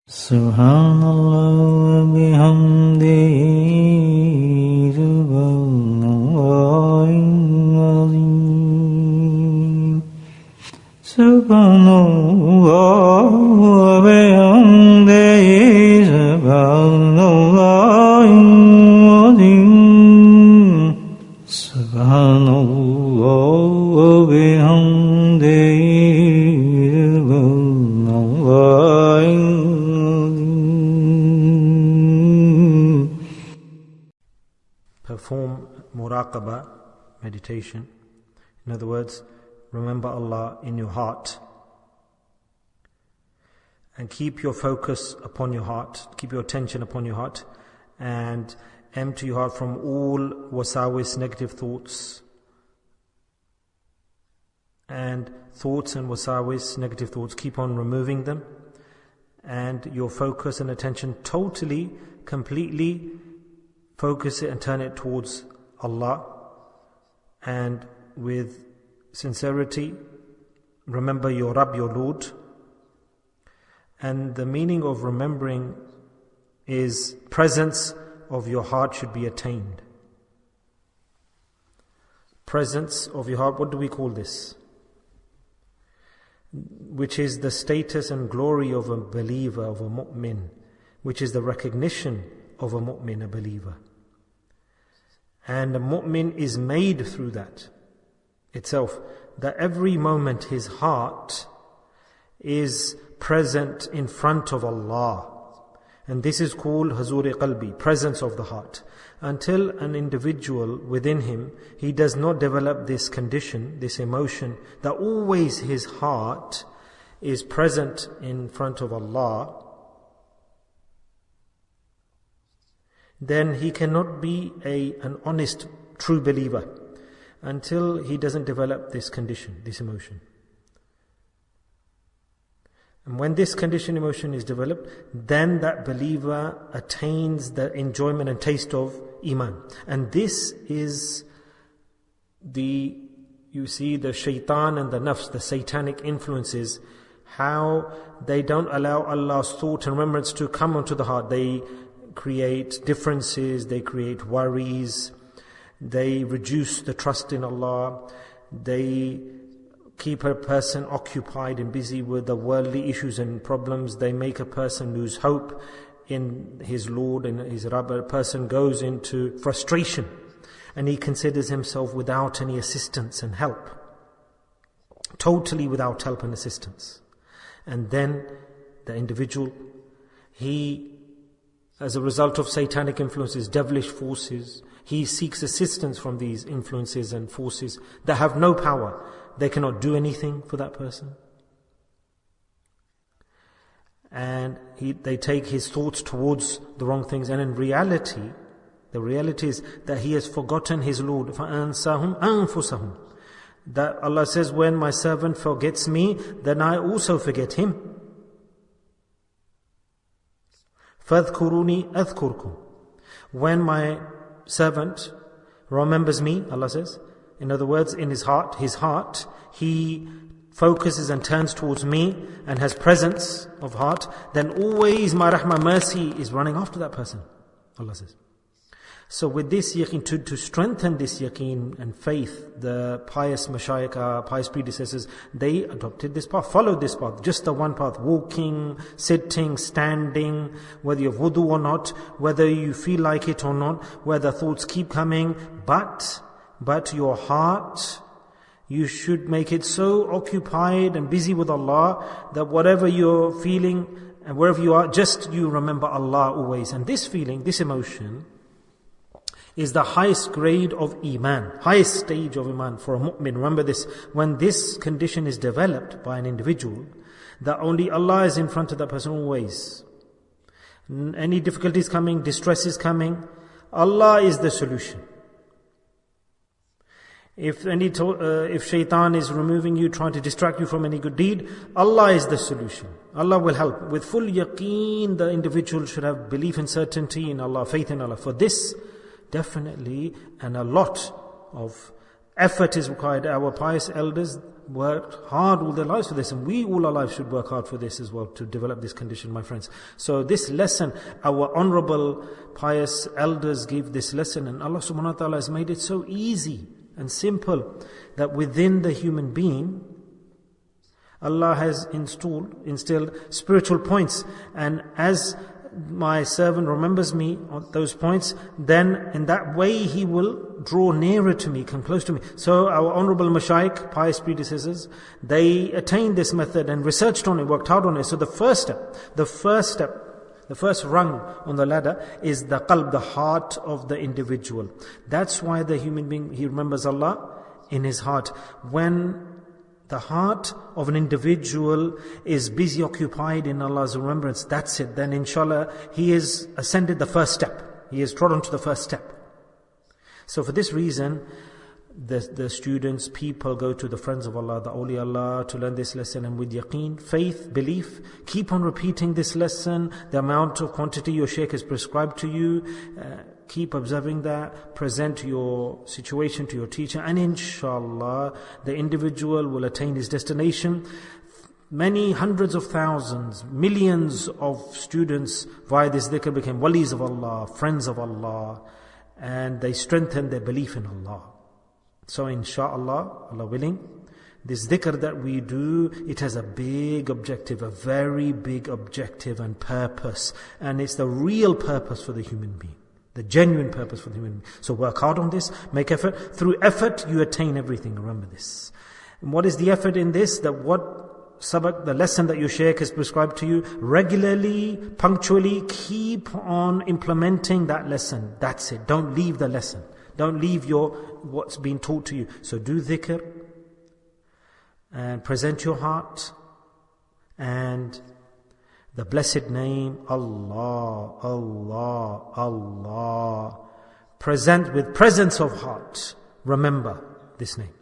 Subhanallah bihamdihi subhanallahil azim. Subhanallah bihamdihi subhanallahil azim. Subhanallah bihamdihi subhanallahil. Perform Muraqabah meditation. In other words, remember Allah in your heart and keep your focus upon your heart, keep your attention upon your heart, and empty your heart from all wasawis, negative thoughts, and wasawis, negative thoughts. Keep on removing them, and your focus and attention totally, completely focus it and turn it towards Allah, and with sincerity remember your Rabb, your Lord. And the meaning of remembering is presence of your heart should be attained. Presence of your heart, what do we call this? Which is the status and glory of a believer, of a mu'min, which is the recognition of a mu'min, a believer. And a mu'min is made through that itself, that every moment his heart is present in front of Allah. And this is called Huzur-e Qalbi, presence of the heart. Until an individual within him, he does not develop this condition, this emotion, that always his heart is present in front of Allah, then he cannot be an honest, true believer until he doesn't develop this condition, this emotion. And when this condition, emotion is developed, then that believer attains the enjoyment and taste of Iman. And this is the shaitan and the nafs, the satanic influences, how they don't allow Allah's thought and remembrance to come onto the heart. They create differences, they create worries, they reduce the trust in Allah, they keep a person occupied and busy with the worldly issues and problems, they make a person lose hope in his Lord and his Rabb. A person goes into frustration and he considers himself without any assistance and help, totally without help and assistance. And then the individual, as a result of satanic influences, devilish forces, he seeks assistance from these influences and forces that have no power. They cannot do anything for that person. And they take his thoughts towards the wrong things. And in reality, the reality is that he has forgotten his Lord. فَأَنْسَاهُمْ أَنفُسَهُمْ. That Allah says, when my servant forgets me, then I also forget him. فَاذْكُرُونِي أَذْكُرْكُمْ. When my servant remembers me, Allah says, in other words, in his heart, he focuses and turns towards me and has presence of heart, then always my rahmah, mercy is running after that person, Allah says. So with this yaqeen, to strengthen this yaqeen and faith, the pious mashayikh, pious predecessors, they adopted this path, followed this path, just the one path, walking, sitting, standing, whether you have wudu or not, whether you feel like it or not, whether thoughts keep coming, but your heart, you should make it so occupied and busy with Allah that whatever you're feeling and wherever you are, just you remember Allah always. And this feeling, this emotion, is the highest grade of Iman, highest stage of Iman for a mu'min. Remember this, when this condition is developed by an individual, that only Allah is in front of that person always. Any difficulties coming, distress is coming, Allah is the solution. If shaitan is removing you, trying to distract you from any good deed, Allah is the solution. Allah will help. With full yaqeen, the individual should have belief and certainty in Allah, faith in Allah. For this, definitely, and a lot of Effort is required. Our pious elders worked hard all their lives for this, and we all our lives should work hard for this as well, to develop this condition, my friends. So this lesson, our honorable pious elders give this lesson, and Allah subhanahu wa ta'ala has made it so easy and simple that within the human being, Allah has instilled spiritual points, and as my servant remembers me on those points, then in that way he will draw nearer to me, come close to me. So our honorable mashayikh, pious predecessors, they attained this method and researched on it, worked hard on it. So the first rung on the ladder is the qalb, the heart of the individual. That's why the human being, he remembers Allah in his heart. When the heart of an individual is busy occupied in Allah's remembrance, that's it. Then inshallah, he has ascended the first step. He has trodden to the first step. So for this reason, the students, people go to the friends of Allah, the awliya Allah, to learn this lesson, and with yaqeen, faith, belief, keep on repeating this lesson, the amount of quantity your shaykh has prescribed to you, keep observing that, present your situation to your teacher, and inshallah, the individual will attain his destination. Many hundreds of thousands, millions of students via this dhikr became walis of Allah, friends of Allah, and they strengthened their belief in Allah. So inshaAllah, Allah willing, this dhikr that we do, it has a big objective, a very big objective and purpose. And it's the real purpose for the human being, the genuine purpose for the human being. So work hard on this, make effort. Through effort, you attain everything. Remember this. And what is the effort in this? That what sabak, the lesson that your shaykh has prescribed to you, regularly, punctually, keep on implementing that lesson. That's it. Don't leave the lesson. Don't leave what's been taught to you. So do dhikr and present your heart and the blessed name Allah, Allah, Allah. Present with presence of heart. Remember this name.